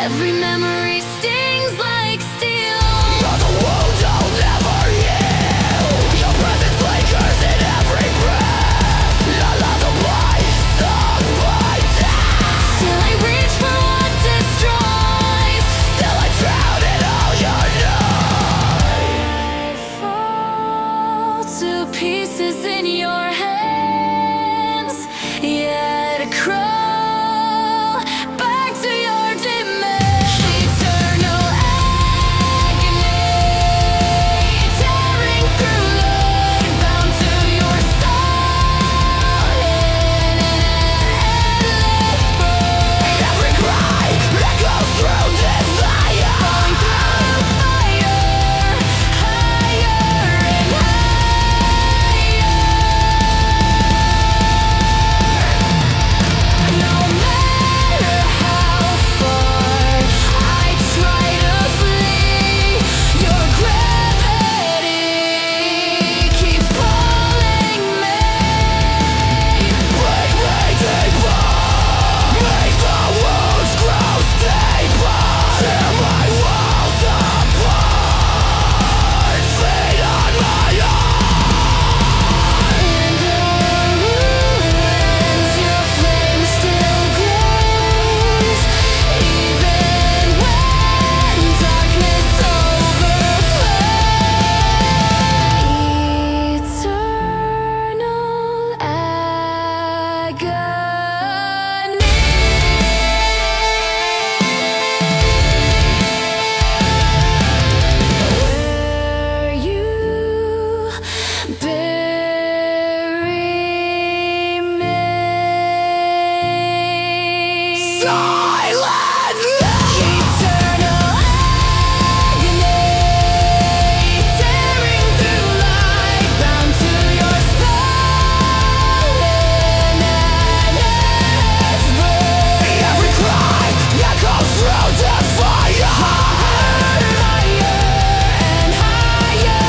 Every memory stings like steel. You're the wound I'll never heal. Your presence lingers in every breath. I love the blood sung by death. Still I reach for what destroys. Still I drown in all your I noise. fall to pieces in your hands, yet I crawl back to your dimension. Eternal agony, tearing through light, bound to your soul in an endless fray. Every cry echoes through desire. Falling through fire, higher and higher. No matter how far I try to flee, your gravity keeps pulling me. Break me deeper. Make the wounds grow deeper. Tear my walls apart. Feed on my In the ruins, your flame still glows, even when darkness overflows. Eternal agony. Where you bury me. silent. Eternal agony, tearing through light, bound to your soul in an endless void. Every cry echoes through the fire. Higher and higher.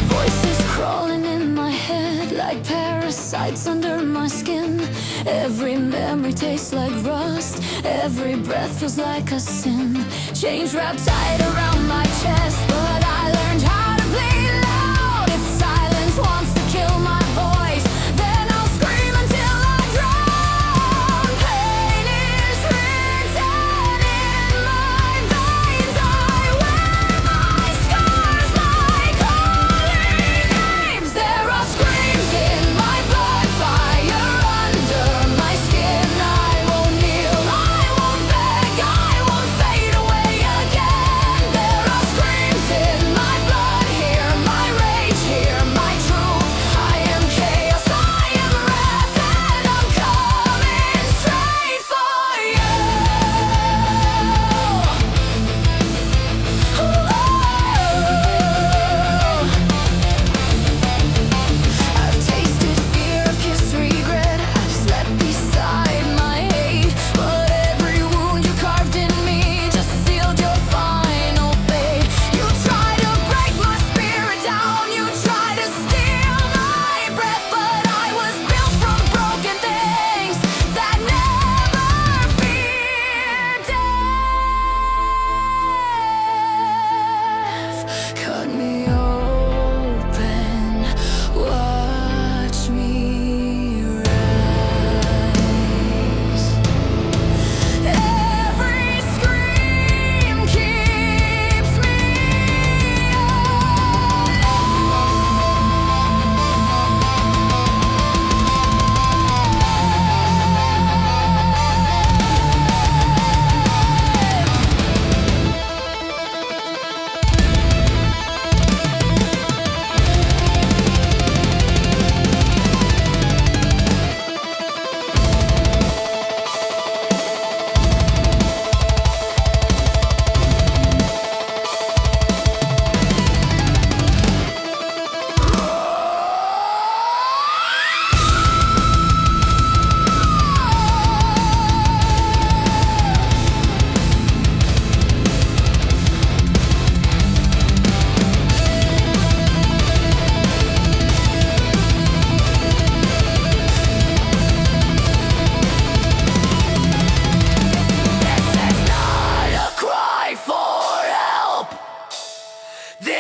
Voices crawling in my head like parasites under my skin. Every memory tastes like rust. Every breath feels like a sin. Chains wrapped tight around my chest, but I learned how to bleed loud. If silence wants to kill my voice, then I'll scream until I drown. Pain is written in my veins. I wear my scars like holy names. There are screams in my blood, fire under my skin. I won't kneel, I won't beg, I won't fade away again. There are screams in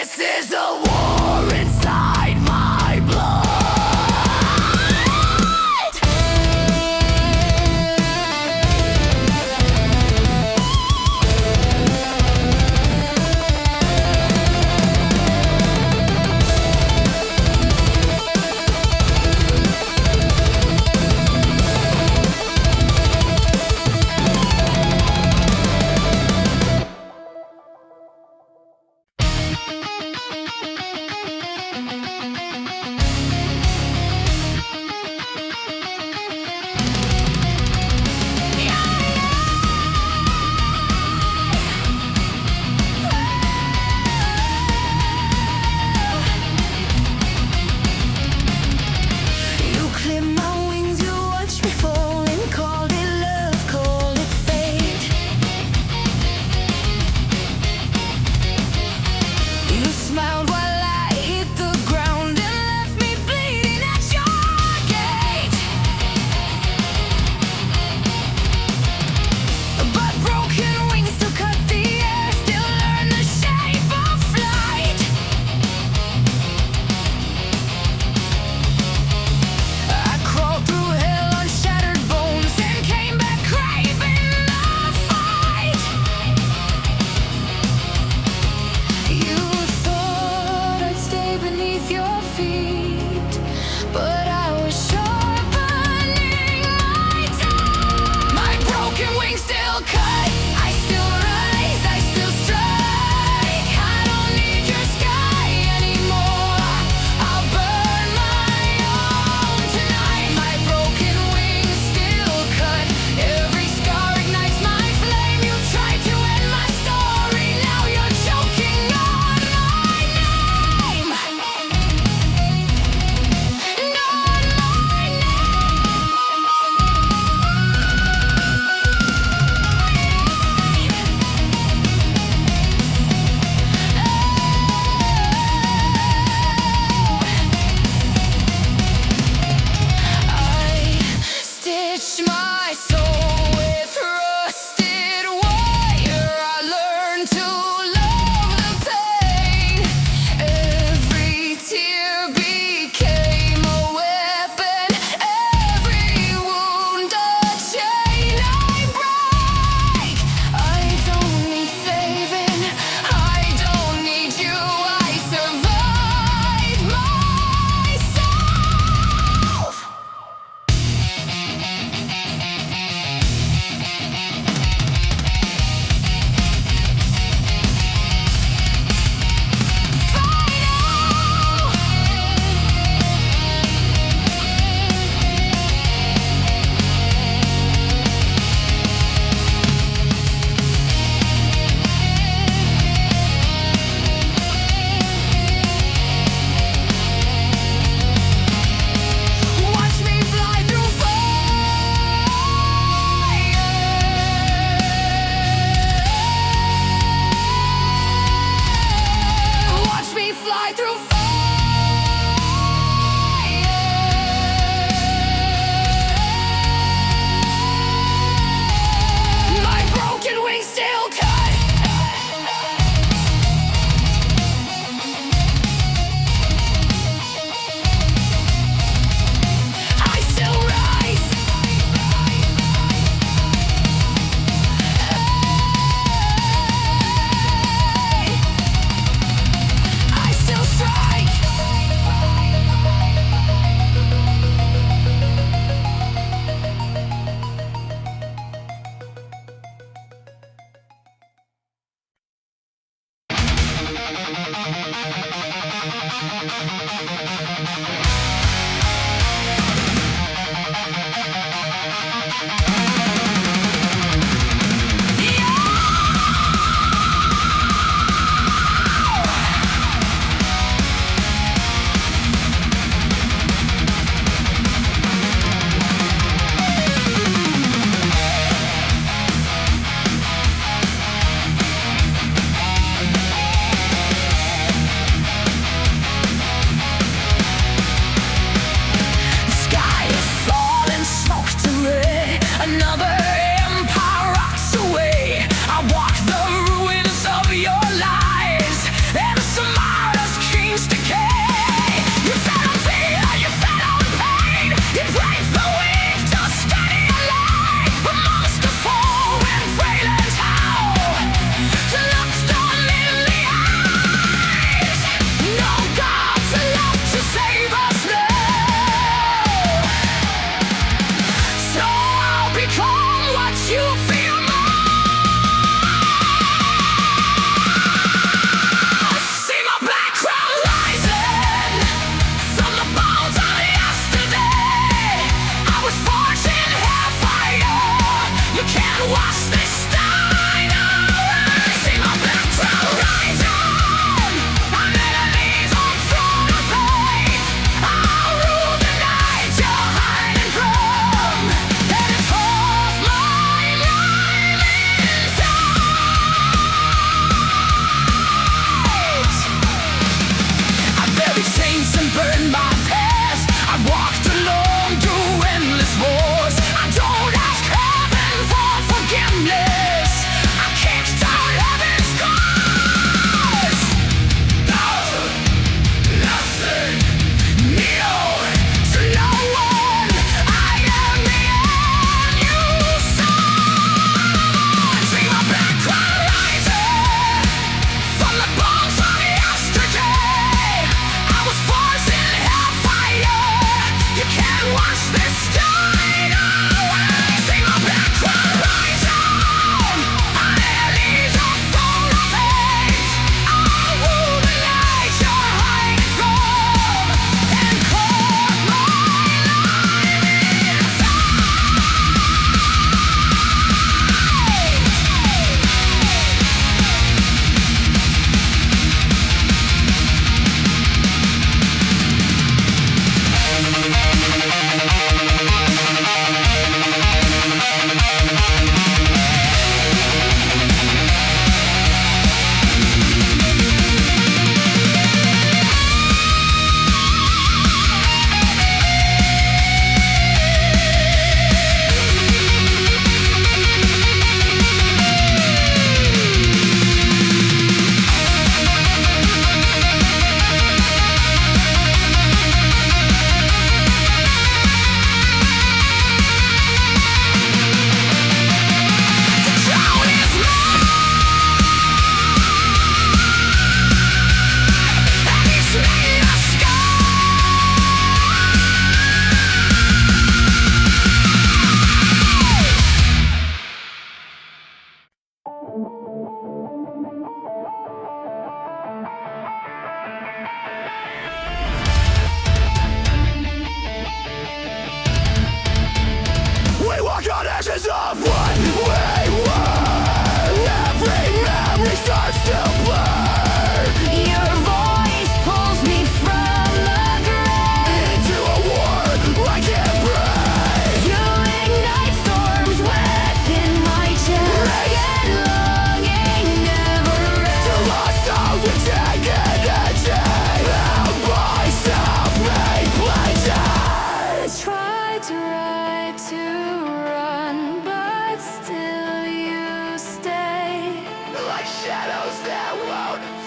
This is a war inside my blood.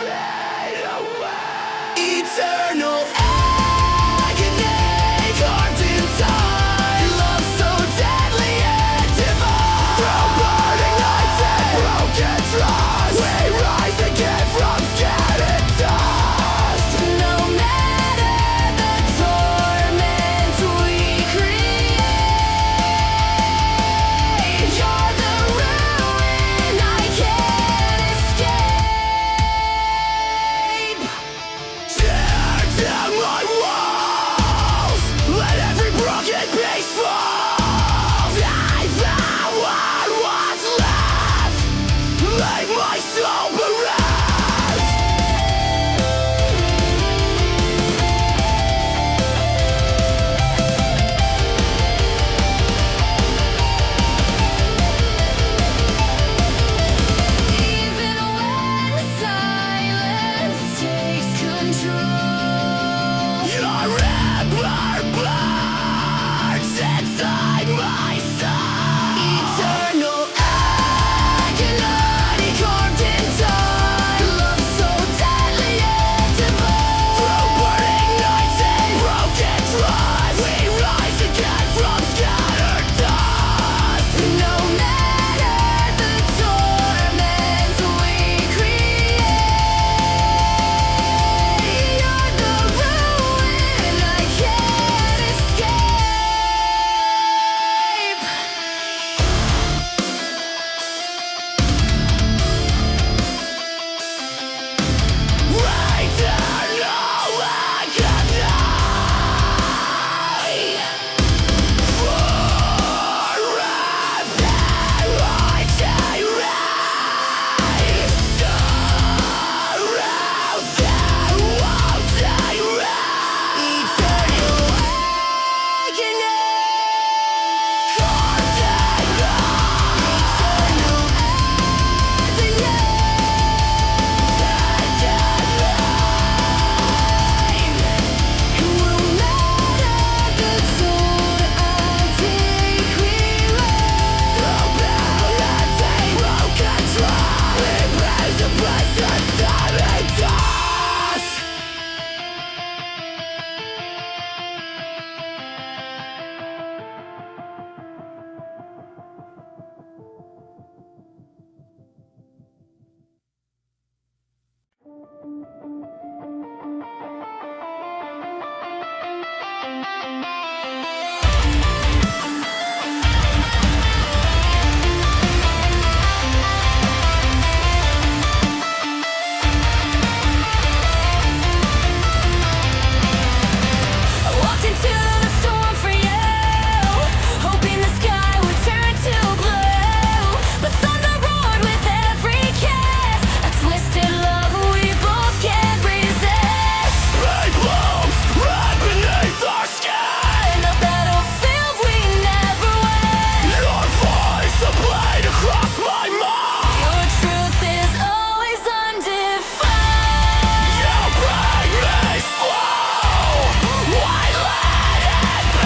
fade away. Eternal agony, carved in time. Love so deadly and divine. Through burning nights and broken trust, we rise again from scattered dust. No matter the torment we create, you're the ruin I can't escape. Tear down my walls, let every broken piece fall. I devour what's left, make my soul bereft. Even when silence takes control, Your ember burns inside my soul. eternal agony carved in time. Love so deadly and divine. Through burning nights and broken trust, we rise again from scattered dust. No matter the torment we create, you're the ruin I can't escape. Eternal agony. Forever I rise. Sorrow that won't erase. Eternal agony. Carved in Eternal no matter the toll I take, we rise. Through balance and broken trust, we praise the presence time and dust. I walked into the storm for you, hoping the sky would turn to blue. But thunder roared with every kiss, a twisted love we both can't resist. Pain blooms right beneath our skin. In a battlefield we never win, Your voice a blade across my mind. your truth is always undefined. You bring me slow, why let it be?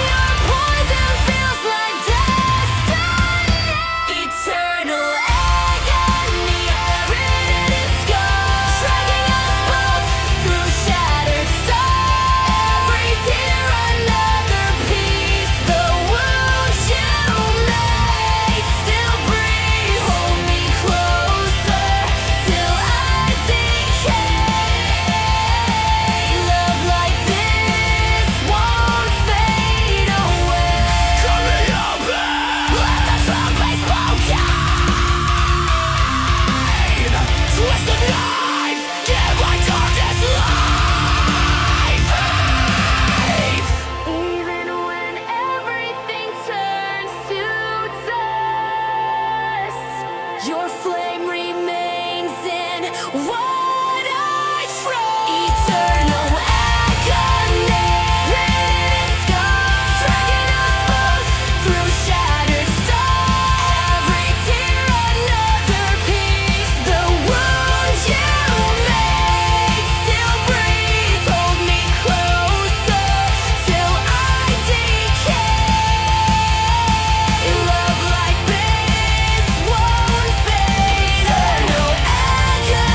Your poison feels like destiny. Eternal agony, written in scars, dragging us both through shattered stars. Every tear another piece, the wounds you made still breathe. Hold me closer till I decay. Love like this won't fade away. Cut me open, let the truth be spoken. Twist the knife, give my darkness life. Even when everything turns to dust, your flame remains in what I trust. Eternal agony, written in scars, dragging us both through shattered stars. Every tear another piece, the wounds you made still breathe. Hold me closer till I decay. Love like this won't fade. Eternal agony.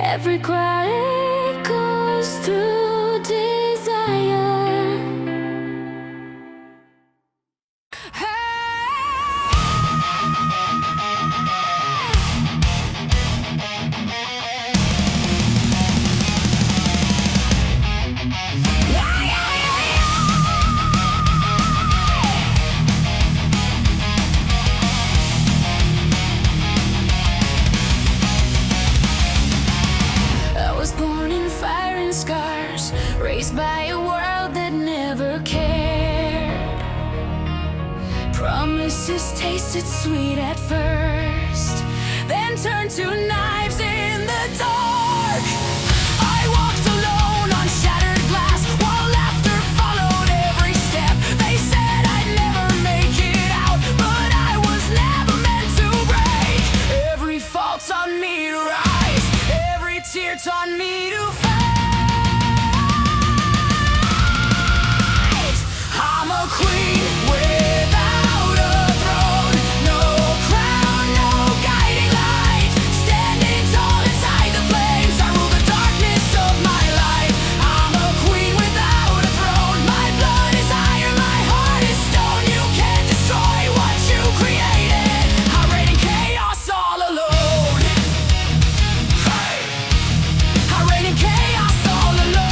Every cry goes through desire. I was born in fire and scars, raised by a world that never cared. Promises tasted sweet at first, then turned to knives in the dark. I walked alone on shattered glass, while laughter followed every step. They said I'd never make it out, but I was never meant to break. Every fall taught me to rise, every tear taught me to fight. I'm a queen without a throne, no crown, no guiding light. Standing tall inside the flames, I rule the darkness of my life. I'm a queen without a throne. My blood is iron, my heart is stone. You can't destroy what you created. I reign in chaos all alone. I reign in chaos all alone.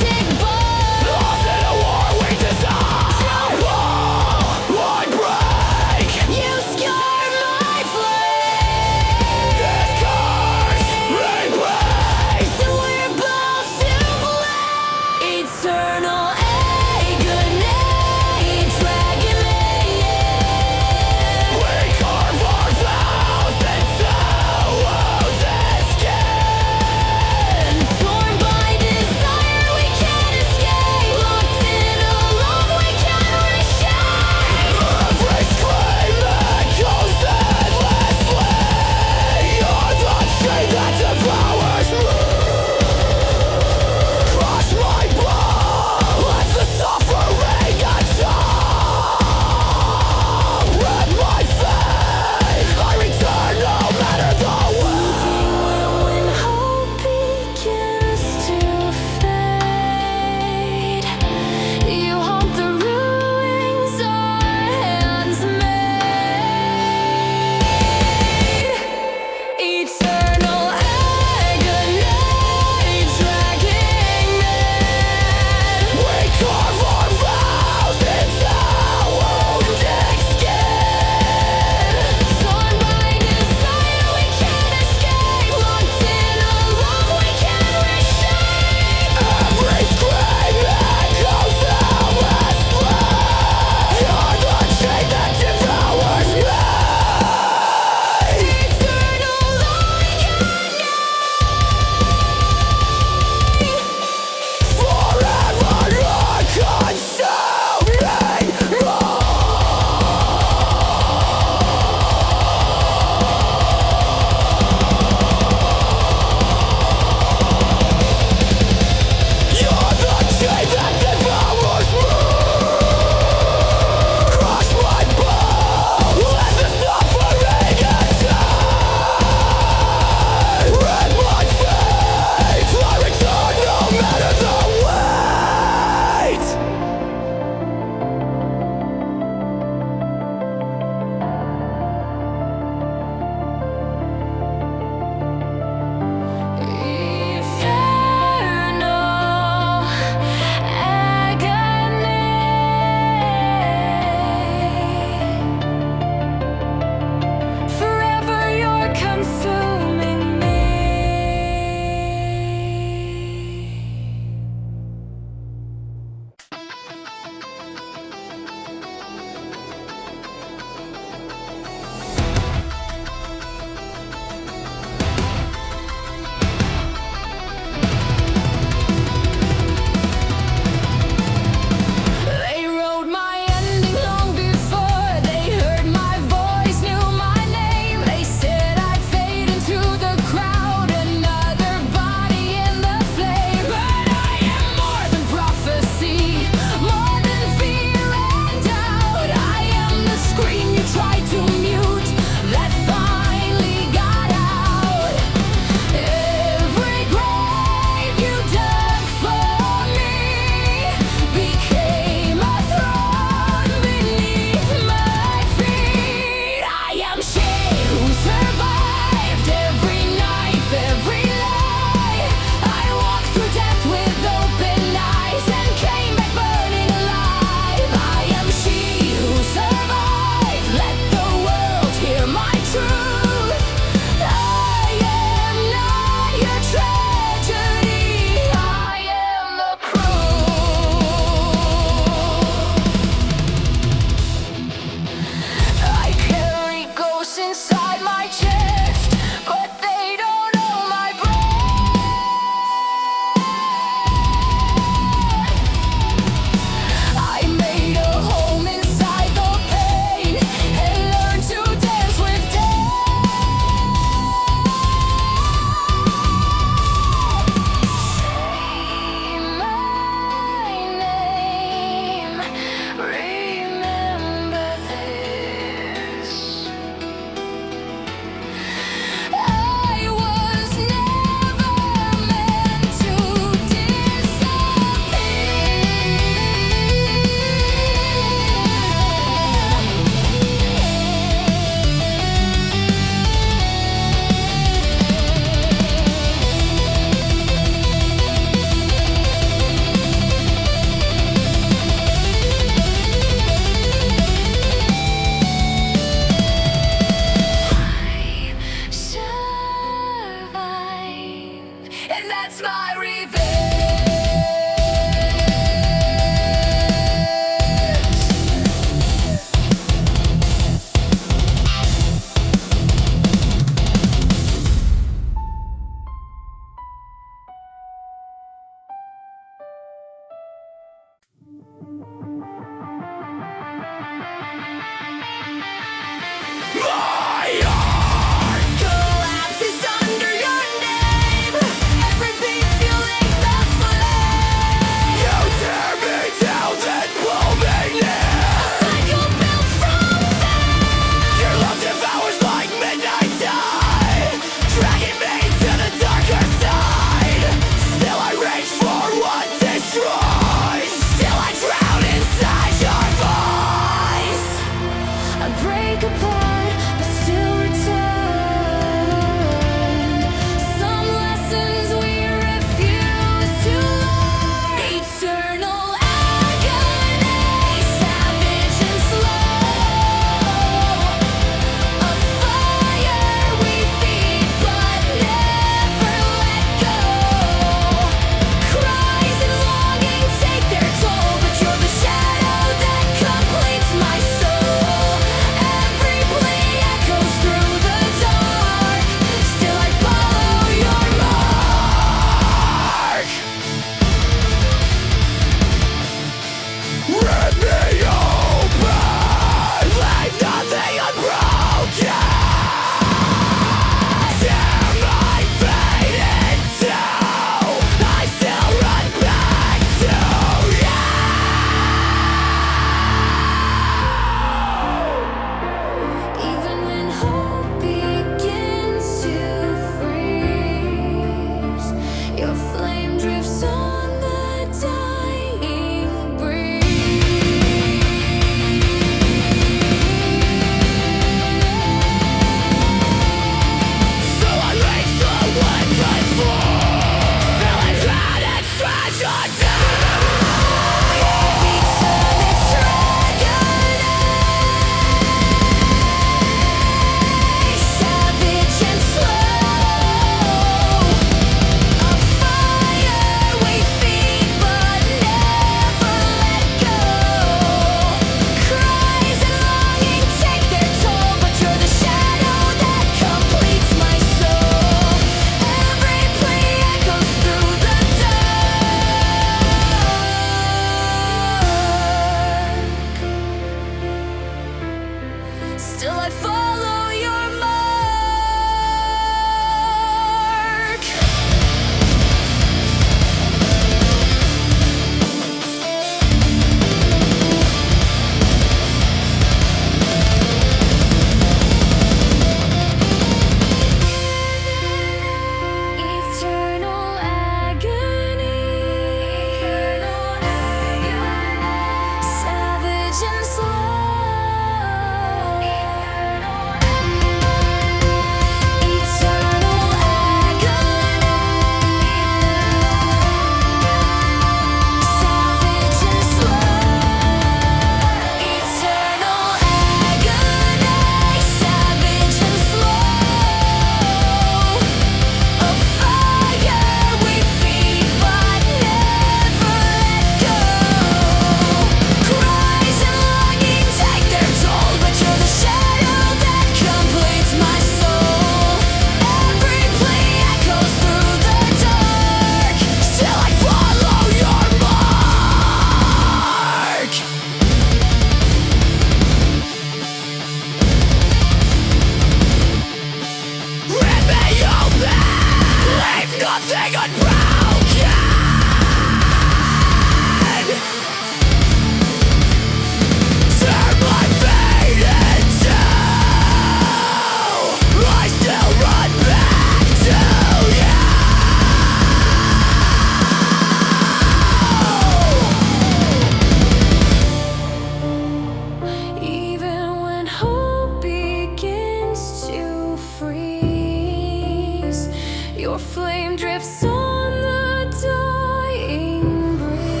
flame drifts on the dying breeze.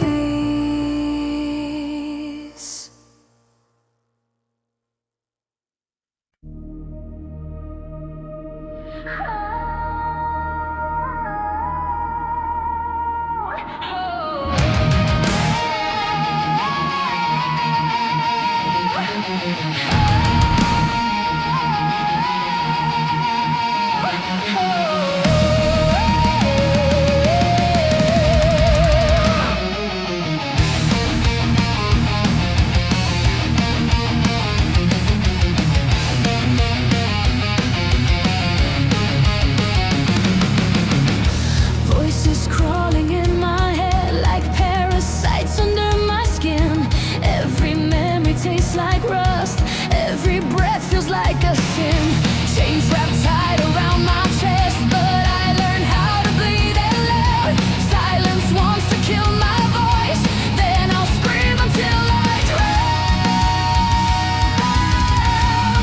Voices crawling in my head like parasites under my skin. Every memory tastes like rust. Every breath feels like a sin. Chains wrapped tight around my chest, but I learned how to bleed out loud. Silence wants to kill my voice, then I'll scream until I drown.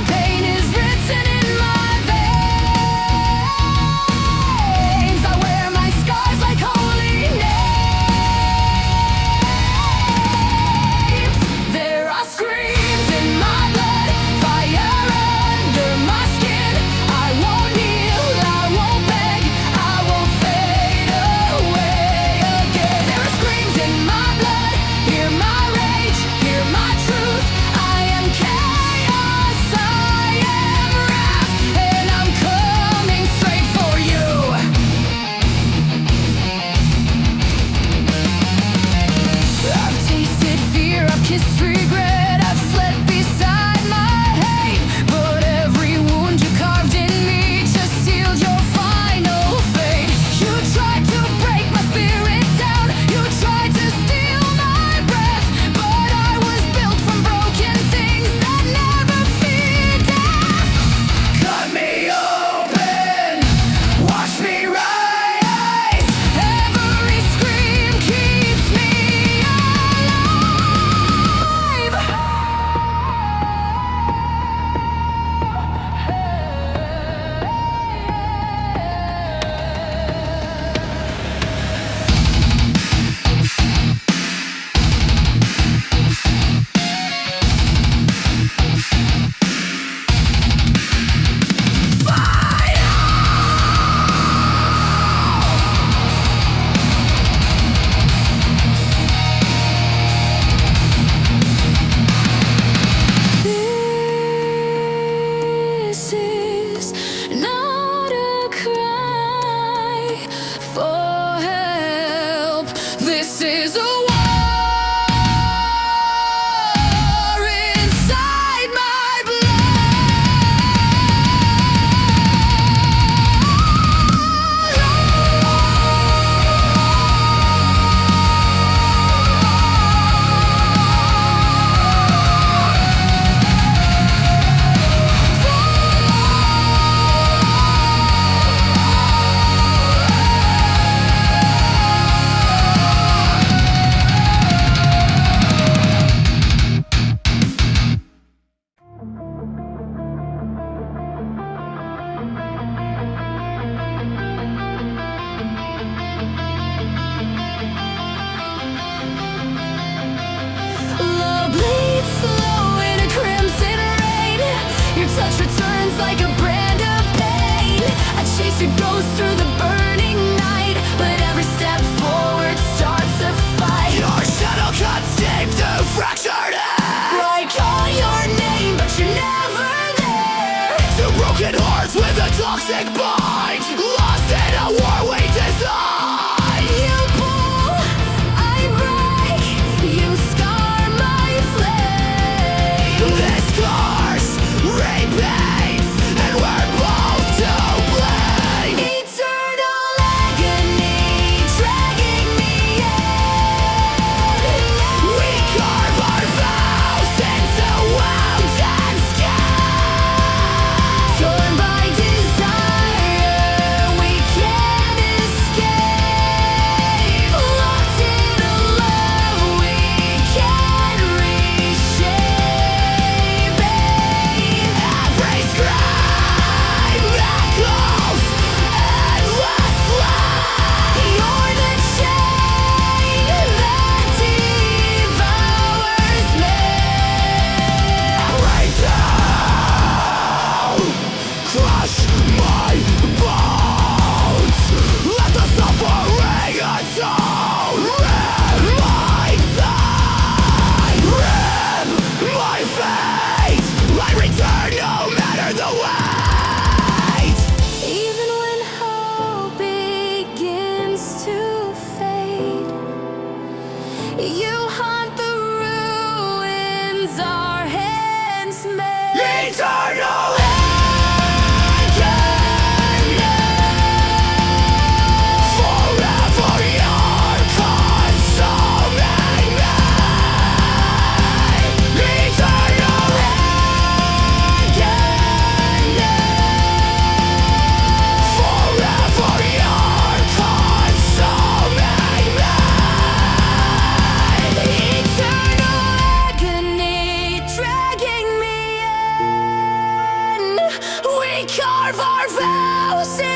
Pain is written in my veins. I wear my scars like holy names. There are screams in my blood, fire under my skin. I won't kneel, I won't beg, I won't fade away again. There are screams in my blood, hear my rage, hear my truth. I am chaos, I am wrath, and I'm coming straight for you. I've tasted fear, I've kissed regret, I've slept beside my hate. But every wound you carved in me just sealed your final fate. You tried to break my spirit down, you tried to steal my breath, but I was built from broken things that never fear death. Cut me open, wash me right. Every scream keeps me alive. This is not a cry for help. This is a war inside my love bleeds slow in a crimson rain. Your touch returns like a brand of pain. I chase your ghost through the burning night, but every step forward starts a fight. Your shadow cuts deep through fractured air. I call your name, but you're never there. Two broken hearts with a toxic bind, lost in a war we design. You pull, I break. You scar my flame. This curse repeats, and we're both to blame. Eternal agony dragging me in. We carve our vows into wounds and skin. Torn by desire far, far, far,